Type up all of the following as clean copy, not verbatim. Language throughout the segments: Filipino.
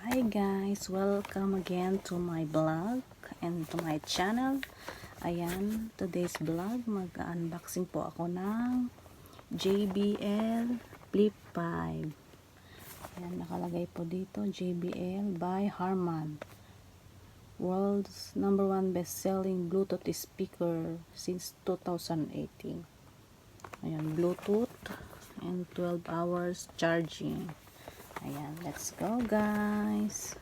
Hi guys, welcome again to my vlog and to my channel. Ayan, today's vlog, mag-unboxing po ako ng Jbl Flip 5. Ayan, nakalagay po dito, Jbl by Harman. World's #1 best-selling Bluetooth speaker since 2018. Ayan, Bluetooth and 12 hours charging. Ayan, let's go guys.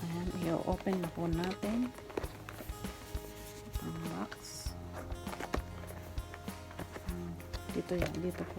Ayan, i-open na po natin ang box. Dito yan, dito po.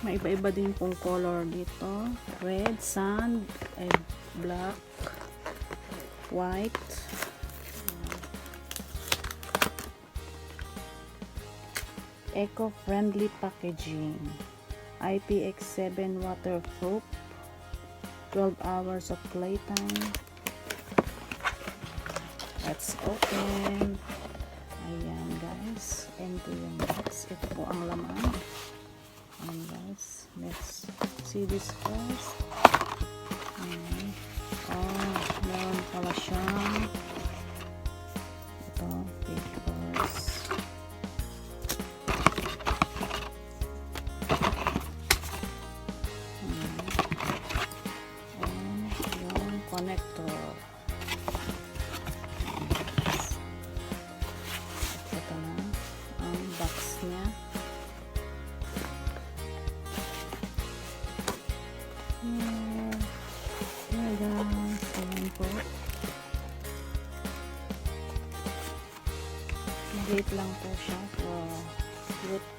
May iba-iba din pong color dito. Red, sand, and black, white. Eco-friendly packaging. IPX7 waterproof. 12 hours of playtime. Let's open. Ayan guys. Ito yung box. Ito po ang laman. And guys, let's see this first. Oh, meron pala siyang ito, papers. And yung connector. Ito na ang box niya. Maliit lang po siya. Cute.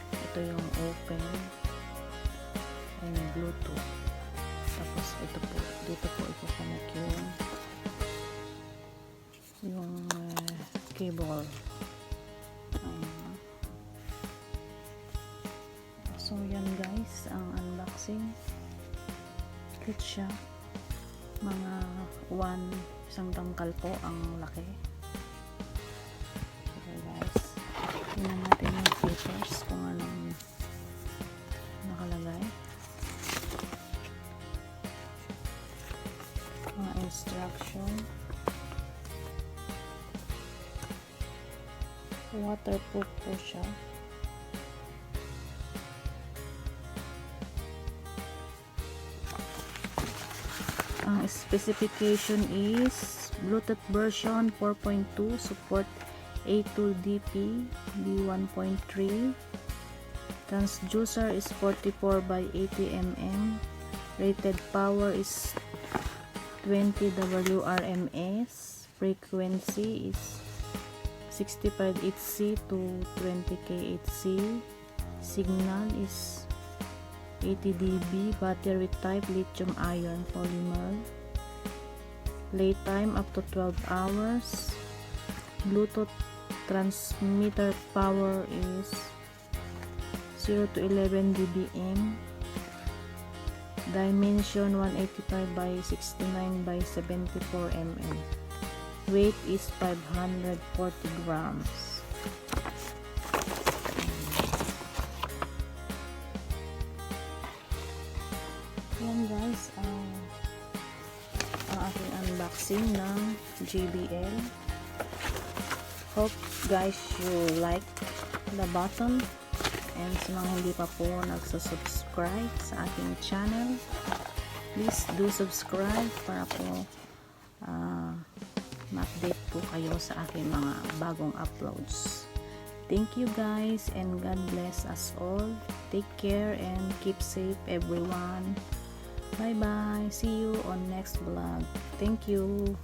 Ito yung open and Bluetooth. Tapos ito po, dito po ito-connect yung cable. So yan guys, ang unboxing. Cute siya. Mga isang tangkal po ang laki. Okay guys, tingnan natin yung papers kung anong nakalagay. Mga instruction. Waterproof po siya. Ang specification is Bluetooth version 4.2, support A2DP B1.3, transducer is 44 by 80 mm, rated power is 20 WRMS, frequency is 65 Hz to 20 kHz, signal is 80 dB, battery type lithium ion polymer, playtime up to 12 hours, Bluetooth transmitter power is 0 to 11 dBm, dimension 185 by 69 by 74 mm, weight is 540 grams. Yan guys, ang aking unboxing ng JBL. Hope guys you like the button, and sa mga hindi pa po nagsasubscribe sa aking channel, please do subscribe para po ma-update po kayo sa aking mga bagong uploads. Thank you guys, and God bless us all. Take care and keep safe everyone. Bye bye. See you on next vlog. Thank you.